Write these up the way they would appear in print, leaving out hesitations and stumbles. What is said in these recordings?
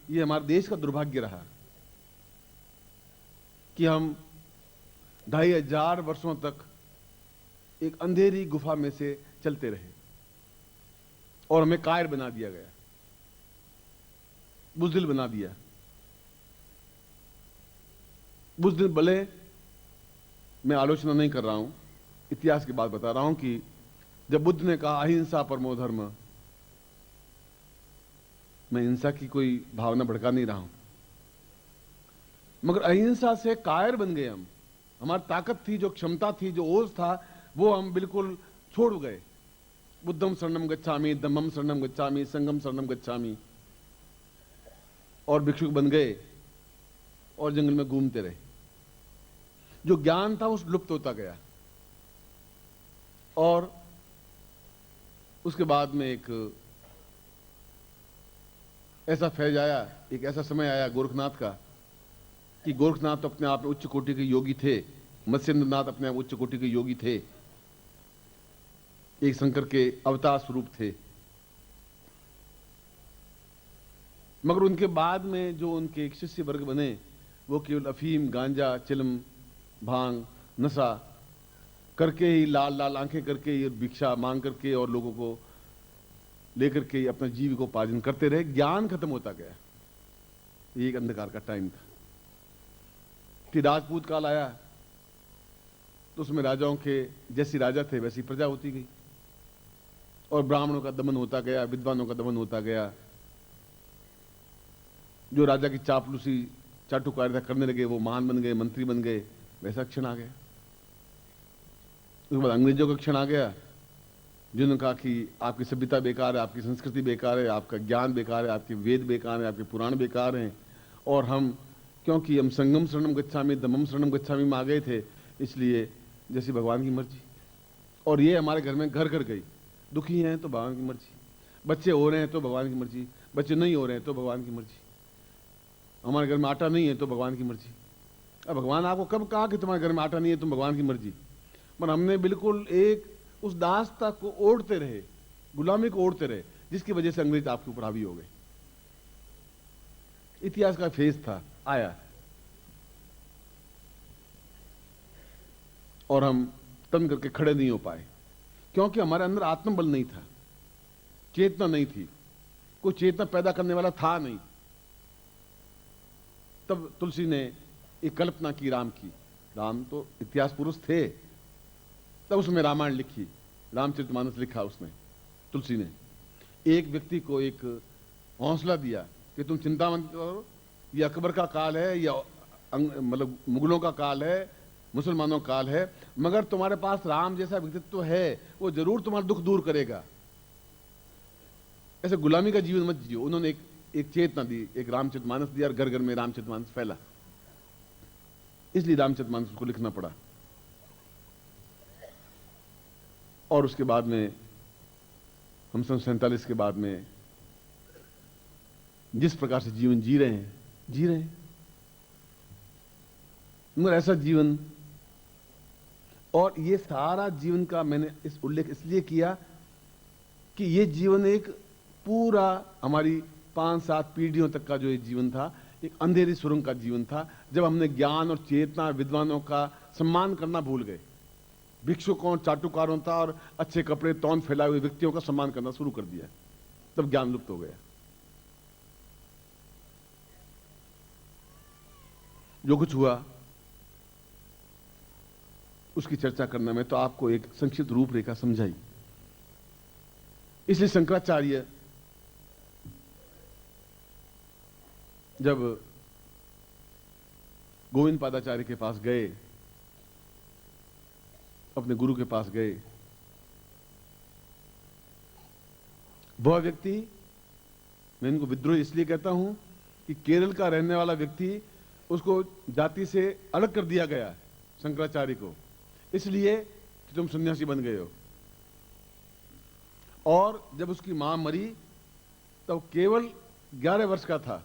ये हमारे देश का दुर्भाग्य रहा कि हम 2500 वर्षों तक एक अंधेरी गुफा में से चलते रहे और हमें कायर बना दिया गया, बुज़दिल बना दिया। बुज़दिल भले, मैं आलोचना नहीं कर रहा हूं, इतिहास की बात बता रहा हूं कि जब बुद्ध ने कहा अहिंसा परमो धर्म, मैं हिंसा की कोई भावना भड़का नहीं रहा हूं, मगर अहिंसा से कायर बन गए हम। हमारी ताकत थी, जो क्षमता थी, जो ओज था, वो हम बिल्कुल छोड़ गए। बुद्धम शरणम गच्छामि, धम्मम शरणम गच्छामि, संघम शरणम गच्छामि, और भिक्षुक बन गए और जंगल में घूमते रहे। जो ज्ञान था वो लुप्त होता गया। और उसके बाद में एक ऐसा फैज आया, एक ऐसा समय आया गोरखनाथ का कि गोरखनाथ तो अपने आप में उच्च कोटि के योगी थे, मत्स्येंद्रनाथ अपने आप उच्च कोटि के योगी थे, एक शंकर के अवतार स्वरूप थे। मगर उनके बाद में जो उनके एक शिष्य वर्ग बने वो केवल अफीम, गांजा, चिलम, भांग, नशा करके ही, लाल लाल आंखें करके ही, भिक्षा मांग करके और लोगों को लेकर के अपना जीविकोपार्जन करते रहे। ज्ञान खत्म होता गया। ये एक अंधकार का टाइम था। कि राजपूत काल आया तो उसमें राजाओं के जैसी राजा थे वैसी प्रजा होती गई और ब्राह्मणों का दमन होता गया, विद्वानों का दमन होता गया। जो राजा की चापलूसी, चाटुकारिता करने लगे वो महान बन गए, मंत्री बन गए। वैसा क्षण आ गया। उसके बाद अंग्रेजों का क्षण आ गया, जिन्होंने कहा कि आपकी सभ्यता बेकार है, आपकी संस्कृति बेकार है, आपका ज्ञान बेकार है, आपके वेद बेकार है, आपके पुराण बेकार हैं, और हम क्योंकि हम संगम शरणम गच्छामि, धम्मम शरणम गच्छामि में आ गए थे, इसलिए जैसी भगवान की मर्जी। और ये हमारे घर में घर घर गई। दुखी हैं तो भगवान की मर्जी, बच्चे हो रहे हैं तो भगवान की मर्जी, बच्चे नहीं हो रहे हैं तो भगवान की मर्जी, हमारे घर में आटा नहीं है तो भगवान की मर्जी। अब भगवान आपको कब कहा कि तुम्हारे घर में आटा नहीं है, तुम भगवान की मर्जी? पर हमने बिल्कुल एक उस दासता को ओढ़ते रहे, गुलामी को ओढ़ते रहे, जिसकी वजह से अंग्रेज आपके ऊपर हावी हो गए। इतिहास का फेज था, आया, और हम तन करके खड़े नहीं हो पाए क्योंकि हमारे अंदर आत्मबल नहीं था, चेतना नहीं थी, कोई चेतना पैदा करने वाला था नहीं। तब तुलसी ने एक कल्पना की राम की। राम तो इतिहास पुरुष थे, तब उसमें रामायण लिखी, रामचरितमानस लिखा उसने, तुलसी ने। एक व्यक्ति को एक हौसला दिया कि तुम चिंता मत करो, ये अकबर का काल है या मतलब मुगलों का काल है, मुसलमानों का काल है, मगर तुम्हारे पास राम जैसा व्यक्तित्व है, वो जरूर तुम्हारा दुख दूर करेगा। ऐसे गुलामी का जीवन मत जियो। उन्होंने एक चेतना दी, एक रामचरितमानस दिया, और घर घर में रामचरितमानस फैला। इसलिए रामचरितमानस को लिखना पड़ा। और उसके बाद में हम 1947 के बाद में जिस प्रकार से जीवन जी रहे हैं, मगर ऐसा जीवन, और ये सारा जीवन का मैंने इस उल्लेख इसलिए किया कि ये जीवन एक पूरा हमारी 5-7 पीढ़ियों तक का जो ये जीवन था, एक अंधेरी सुरंग का जीवन था, जब हमने ज्ञान और चेतना, विद्वानों का सम्मान करना भूल गए। भिक्षुकों, चाटुकारों था और अच्छे कपड़े, तौन फैलाए हुए व्यक्तियों का सम्मान करना शुरू कर दिया, तब ज्ञान लुप्त हो गया। जो कुछ हुआ उसकी चर्चा करना में तो आपको एक संक्षिप्त रूपरेखा समझाई। इसलिए शंकराचार्य जब गोविंद पादाचार्य के पास गए, अपने गुरु के पास गए, वह व्यक्ति, मैं इनको विद्रोही इसलिए कहता हूं कि केरल का रहने वाला व्यक्ति, उसको जाति से अलग कर दिया गया शंकराचार्य को, इसलिए कि तुम सन्यासी बन गए हो। और जब उसकी मां मरी तब केवल 11 वर्ष का था,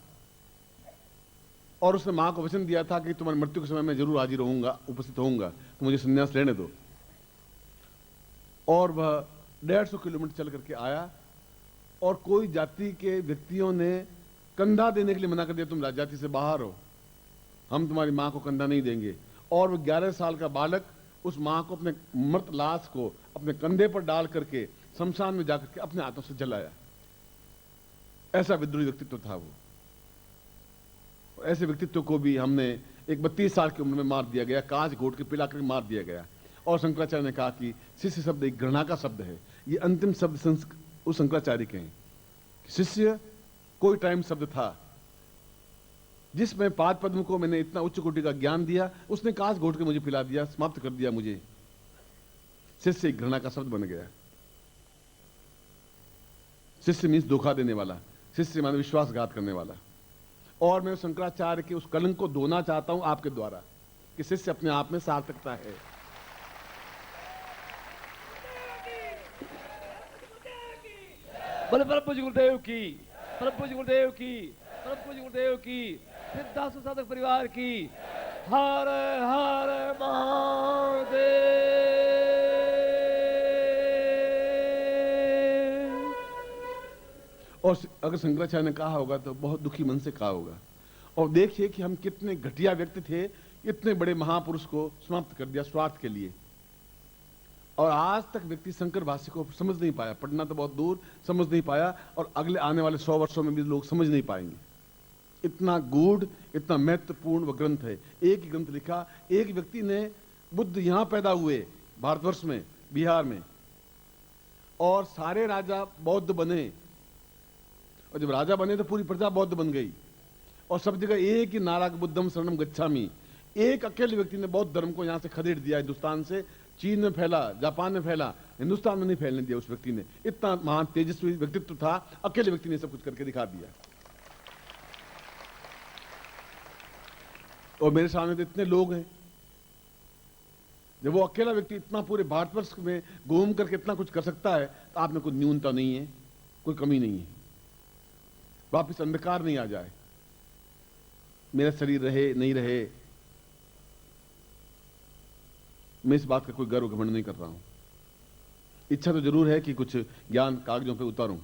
और उसने मां को वचन दिया था कि तुम्हारी मृत्यु के समय में जरूर हाजिर होऊंगा, उपस्थित होऊंगा, तो मुझे सन्यास लेने दो। और वह 150 किलोमीटर चल करके आया, और कोई जाति के व्यक्तियों ने कंधा देने के लिए मना कर दिया, तुम राजजाति से बाहर हो, हम तुम्हारी मां को कंधा नहीं देंगे। और वो 11 साल का बालक उस मां को, अपने मृत लाश को अपने कंधे पर डाल करके शमशान में जाकर के अपने हाथों से जलाया। ऐसा विद्रोही व्यक्तित्व था वो। ऐसे व्यक्तित्व को भी हमने एक 32 साल की उम्र में मार दिया गया, कांच घोट के पिला कर मार दिया गया। और शंकराचार्य ने कहा कि शिष्य शब्द एक घृणा का शब्द है। ये अंतिम शब्द उस शंकराचार्य के हैं। शिष्य कोई टाइम शब्द था जिसमें पाद पद्म को मैंने इतना उच्च कोटि का ज्ञान दिया, उसने कांच घोट के मुझे पिला दिया, समाप्त कर दिया मुझे। शिष्य एक घृणा का शब्द बन गया। शिष्य मीन्स धोखा देने वाला, शिष्य माने विश्वासघात करने वाला। और मैं शंकराचार्य के उस कलंक को धोना चाहता हूं आपके द्वारा कि शिष्य अपने आप में सार्थकता है। बोले परम पूज्य गुरुदेव की, परम पूज्य गुरुदेव की, परम पूज्य गुरुदेव की, सिद्धार्थ साधक परिवार की। हर हर महादेव। और अगर शंकराचार्य ने कहा होगा तो बहुत दुखी मन से कहा होगा। और देखिए कि हम कितने घटिया व्यक्ति थे, इतने बड़े महापुरुष को समाप्त कर दिया स्वार्थ के लिए। और आज तक व्यक्ति शंकर भाष्य को समझ नहीं पाया, पढ़ना तो बहुत दूर, समझ नहीं पाया। और अगले आने वाले 100 वर्षों में भी लोग समझ नहीं पाएंगे। इतना गूढ़, इतना महत्वपूर्ण वह ग्रंथ है। एक ही ग्रंथ लिखा, एक व्यक्ति ने, बुद्ध यहां पैदा हुए भारतवर्ष में, बिहार में, और सारे राजा बौद्ध बने। और जब राजा बने तो पूरी प्रजा बौद्ध बन गई। और सब जगह एक ही नारा, बुद्धम शरणम गच्छामि। एक अकेले व्यक्ति ने बौद्ध धर्म को यहां से खदेड़ दिया हिंदुस्तान से। चीन में फैला, जापान में फैला, हिंदुस्तान में नहीं फैलने दिया उस व्यक्ति ने। इतना महान तेजस्वी व्यक्तित्व था, अकेले व्यक्ति ने सब कुछ करके दिखा दिया। और मेरे सामने तो इतने लोग हैं। जब वो अकेला व्यक्ति इतना पूरे भारतवर्ष में घूम करके इतना कुछ कर सकता है, तो आप में कोई न्यूनता नहीं है, कोई कमी नहीं है। वापिस अंधकार नहीं आ जाए, मेरा शरीर रहे नहीं रहे, मैं इस बात का कोई गर्व घमंड नहीं कर रहा हूं। इच्छा तो जरूर है कि कुछ ज्ञान कागजों पे उतारूं।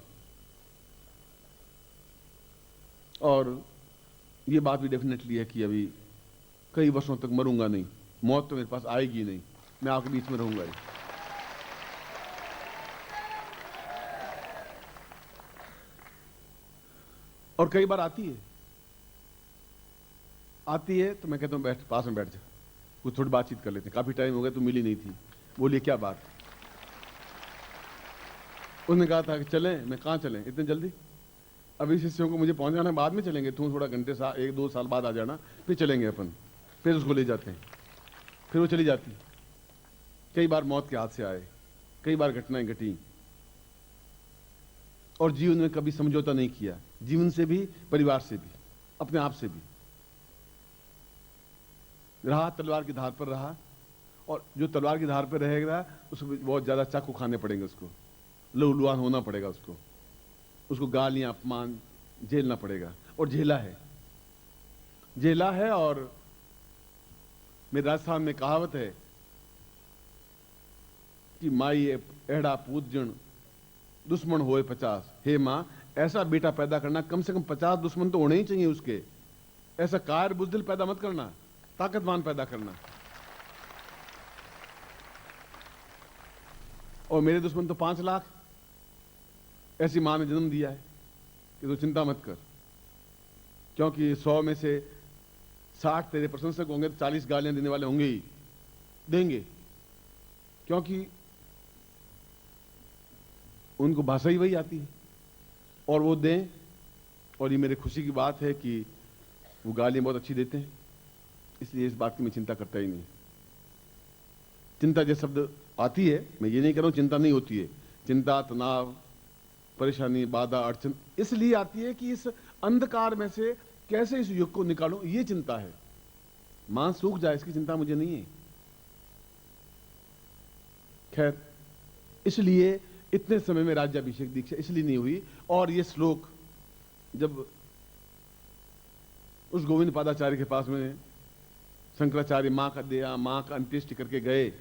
और ये बात भी डेफिनेटली है कि अभी कई वर्षों तक मरूंगा नहीं, मौत तो मेरे पास आएगी नहीं, मैं आपके बीच में रहूंगा ही। और कई बार आती है तो मैं कहता हूं बैठ, पास में बैठ जा, कुछ थोड़ी बातचीत कर लेते हैं, काफी टाइम हो गया, तू मिली नहीं थी। बोलिए क्या बात। उसने कहा था कि चलें। मैं कहाँ चलें इतने जल्दी, अभी शिष्यों को मुझे पहुंचाना, बाद में चलेंगे, तू थोड़ा घंटे 1-2 साल बाद आ जाना, फिर चलेंगे अपन। फिर उसको ले जाते हैं, फिर वो चली जाती। कई बार मौत के हाथ से आए, कई बार घटनाएं घटी। और जीवन में कभी समझौता नहीं किया, जीवन से भी, परिवार से भी, अपने आप से भी। रहा तलवार की धार पर रहा। और जो तलवार की धार पर रहेगा उसको बहुत ज्यादा चाकू खाने पड़ेंगे, उसको लहूलुहान होना पड़ेगा, उसको गालियां, अपमान झेलना पड़ेगा। और झेला है। और मेरे राजस्थान में कहावत है कि माई एड़ा पूत जन दुश्मन होए 50। हे मां, ऐसा बेटा पैदा करना, कम से कम 50 दुश्मन तो होने ही चाहिए उसके। ऐसा कायर बुजदिल पैदा मत करना, ताकतवान पैदा करना। और मेरे दुश्मन तो 5 लाख। ऐसी मां ने जन्म दिया है कि तू चिंता मत कर, क्योंकि 100 में से 60 तेरे प्रशंसक होंगे, तो 40 गालियां देने वाले होंगे ही, देंगे, क्योंकि उनको भाषा ही वही आती है। और वो दें। और ये मेरी खुशी की बात है कि वो गालियां बहुत अच्छी देते हैं, इसलिए इस बात की मैं चिंता करता ही नहीं। चिंता जो शब्द आती है, मैं ये नहीं कह रहा हूं चिंता नहीं होती है। चिंता, तनाव, परेशानी, बाधा, अड़चन इसलिए आती है कि इस अंधकार में से कैसे इस युग को निकालूं, ये चिंता है। मां सूख जाए इसकी चिंता मुझे नहीं है। खैर, इसलिए इतने समय में राज्याभिषेक दीक्षा इसलिए नहीं हुई। और ये श्लोक जब उस गोविंद पादाचार्य के पास में शंकराचार्य मां का अंत्येष्टि करके गए,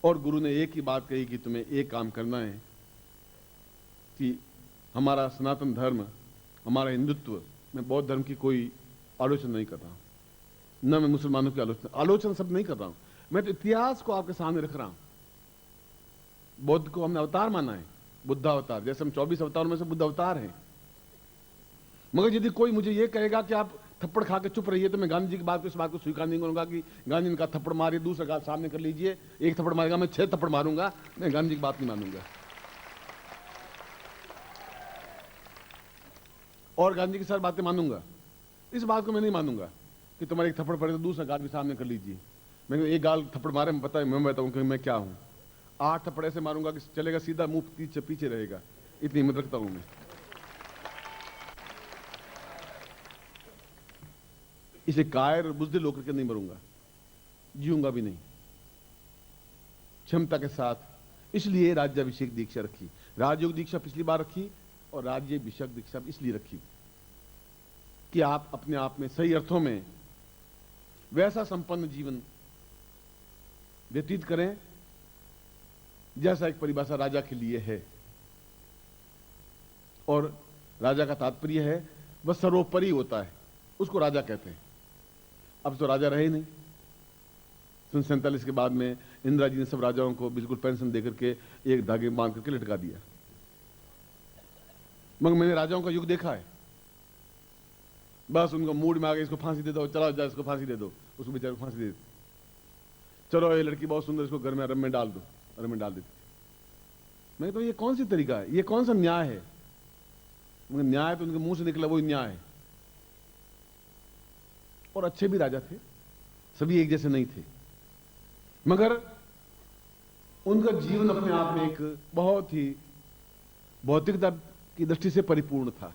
और गुरु ने एक ही बात कही कि तुम्हें एक काम करना है कि हमारा सनातन धर्म हमारा हिंदुत्व, मैं बौद्ध धर्म की कोई आलोचना नहीं कर रहा हूं, न मैं मुसलमानों की आलोचना सब नहीं कर रहा हूं। मैं तो इतिहास को आपके सामने रख रहा हूं। बौद्ध को हमने अवतार माना है, बुद्ध अवतार, जैसे हम 24 अवतारों में से बुद्ध अवतार हैं। मगर यदि कोई मुझे ये कहेगा कि आप थप्पड़ खा के चुप रहिए, तो मैं गांधी जी की बात को, इस बात को स्वीकार नहीं करूंगा कि गांधी ने कहा थप्पड़ मारिए, दूसरा कहा सामने कर लीजिए, एक थप्पड़ मारेगा मैं 6 थप्पड़ मारूंगा। मैं गांधी जी की बात नहीं मानूंगा। और गांधी की सारी बातें मानूंगा, इस बात को मैं नहीं मानूंगा कि तुम्हारे एक थप्पड़ पड़े तो दूसरा गाल भी सामने कर लीजिए। मैंने एक गाल थप्पड़ मारे, मैं पता है, मैं बताऊं कि मैं क्या हूं। 8 थप्पड़ ऐसे मारूंगा कि चलेगा सीधा, मुंह पीछे पीछे रहेगा। इतनी हिम्मत रखता हूं मैं। इसे कायर और बुज़दिल होकर के नहीं मरूंगा, जीऊंगा भी नहीं, क्षमता के साथ। इसलिए राज्याभिषेक दीक्षा रखी, राजयोग दीक्षा पिछली बार रखी, और राज्याभिषेक दीक्षा इसलिए रखी कि आप अपने आप में सही अर्थों में वैसा संपन्न जीवन व्यतीत करें जैसा एक परिभाषा राजा के लिए है। और राजा का तात्पर्य है वह सर्वोपरि होता है, उसको राजा कहते हैं। अब तो राजा रहे नहीं। 47 के बाद में इंदिरा जी ने सब राजाओं को बिल्कुल पेंशन देकर के एक धागे में बांध करके लटका दिया। मगर मैंने राजाओं का युग देखा है, बस उनका मूड में आ गया, इसको फांसी दे दो, चलो जा इसको फांसी दे दो, उसको बेचारे को फांसी दे दो। चलो ये लड़की बहुत सुंदर, इसको घर में रम में डाल दो, रम में डाल देते। मैं तो ये कौन सी तरीका है, ये कौन सा न्याय है? मगर न्याय तो उनके मुंह से निकला वही न्याय है। और अच्छे भी राजा थे, सभी एक जैसे नहीं थे, मगर उनका जीवन अपने आप में एक बहुत ही भौतिकता की दृष्टि से परिपूर्ण था।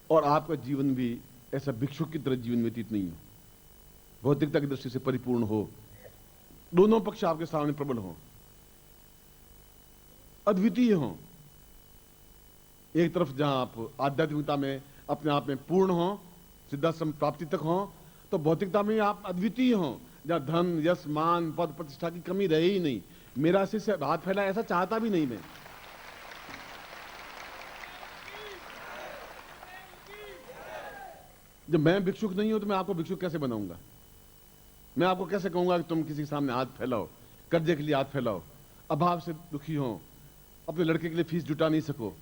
और आपका जीवन भी ऐसा भिक्षुक की तरह जीवन व्यतीत नहीं हो, भौतिकता की दृष्टि से परिपूर्ण हो, दोनों पक्ष आपके सामने प्रबल हो, अद्वितीय हो। एक तरफ जहां आप आध्यात्मिकता में अपने आप में पूर्ण हो, सिद्धाश्रम प्राप्ति तक हो, तो भौतिकता में आप अद्वितीय हो, जहां धन यश मान पद प्रतिष्ठा की कमी रहे ही नहीं। मेरा शिष्य हाथ फैला ऐसा चाहता भी नहीं मैं। जब मैं भिक्षुक नहीं हूं तो मैं आपको भिक्षुक कैसे बनाऊंगा? मैं आपको कैसे कहूंगा कि तुम किसी के सामने हाथ फैलाओ, कर्जे के लिए हाथ फैलाओ, अभाव से दुखी हो, अपने लड़के के लिए फीस जुटा नहीं सको?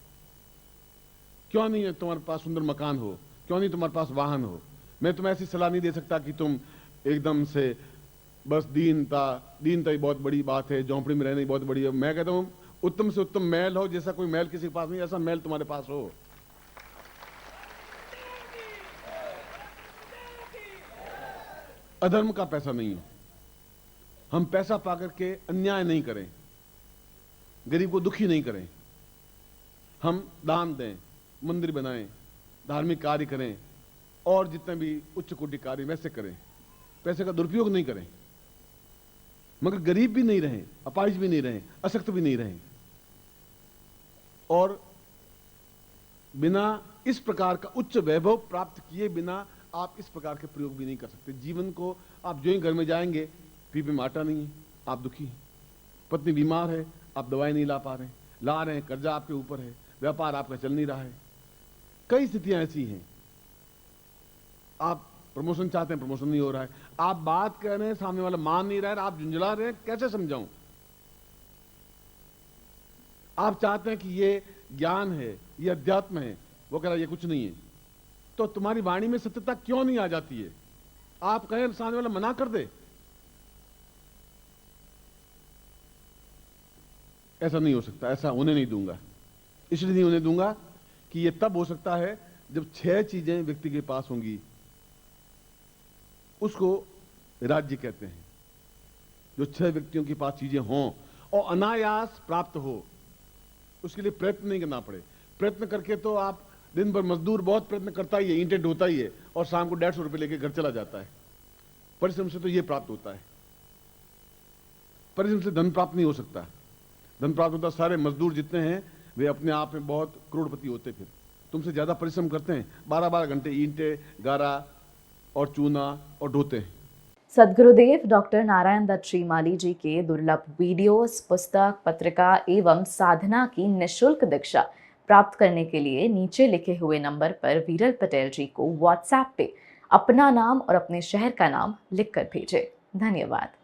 क्यों नहीं है तुम्हारे पास सुंदर मकान हो, क्यों नहीं तुम्हारे पास वाहन हो? मैं तुम्हें ऐसी सलाह नहीं दे सकता कि तुम एकदम से बस दीनता ही बहुत बड़ी बात है, झोंपड़ी में रहने बहुत बड़ी है। मैं कहता हूं उत्तम से उत्तम महल हो, जैसा कोई महल किसी के पास नहीं, ऐसा महल तुम्हारे पास हो। अधर्म का पैसा नहीं हो, हम पैसा पाकर के अन्याय नहीं करें, गरीब को दुखी नहीं करें, हम दान दें, मंदिर बनाएं, धार्मिक कार्य करें, और जितने भी उच्च कोटि कार्य वैसे करें, पैसे का दुरुपयोग नहीं करें, मगर गरीब भी नहीं रहें, अपाहिज भी नहीं रहें, अशक्त भी नहीं रहें। और बिना इस प्रकार का उच्च वैभव प्राप्त किए बिना आप इस प्रकार के प्रयोग भी नहीं कर सकते। जीवन को आप जो ही घर में जाएंगे, पीपे में आटा नहीं है, आप दुखी हैं, पत्नी बीमार है, आप दवाई नहीं ला पा रहे, ला रहे हैं, कर्जा आपके ऊपर है, व्यापार आपका चल नहीं रहा है, कई स्थितियां ऐसी हैं। आप प्रमोशन चाहते हैं, प्रमोशन नहीं हो रहा है, आप बात कर रहे हैं, सामने वाला मान नहीं रहा है, आप झुंझला रहे हैं, कैसे समझाऊं? आप चाहते हैं कि ये ज्ञान है, ये अध्यात्म है, वो कह रहा है ये कुछ नहीं है। तो तुम्हारी वाणी में सत्यता क्यों नहीं आ जाती है? आप कहें, सामने वाला मना कर दे, ऐसा नहीं हो सकता, ऐसा होने नहीं दूंगा। इसलिए नहीं होने दूंगा कि यह तब हो सकता है जब 6 चीजें व्यक्ति के पास होंगी, उसको राज्य कहते हैं। जो 6 व्यक्तियों के पास चीजें हों और अनायास प्राप्त हो, उसके लिए प्रयत्न नहीं करना पड़े। प्रयत्न करके तो आप दिन भर, मजदूर बहुत प्रयत्न करता ही है, ईंटें ढोता ही है, और शाम को 150 रुपए लेके घर चला जाता है। परिश्रम से तो यह प्राप्त होता है, परिश्रम से धन प्राप्त नहीं हो सकता। धन प्राप्त होता, सारे मजदूर जितने हैं वे अपने आप में बहुत करोड़पति होते, फिर तुमसे ज्यादा परिश्रम करते हैं, 12-12 घंटे ईंटें, गारा और चूना और ढोते हैं। सद्गुरुदेव डॉक्टर नारायण दत्त श्रीमाली जी के दुर्लभ वीडियोस, पुस्तक, पत्रिका एवं साधना की निशुल्क दीक्षा प्राप्त करने के लिए नीचे लिखे हुए नंबर पर वीरल पटेल जी को व्हाट्सएप पे अपना नाम और अपने शहर का नाम लिखकर भेजें। धन्यवाद।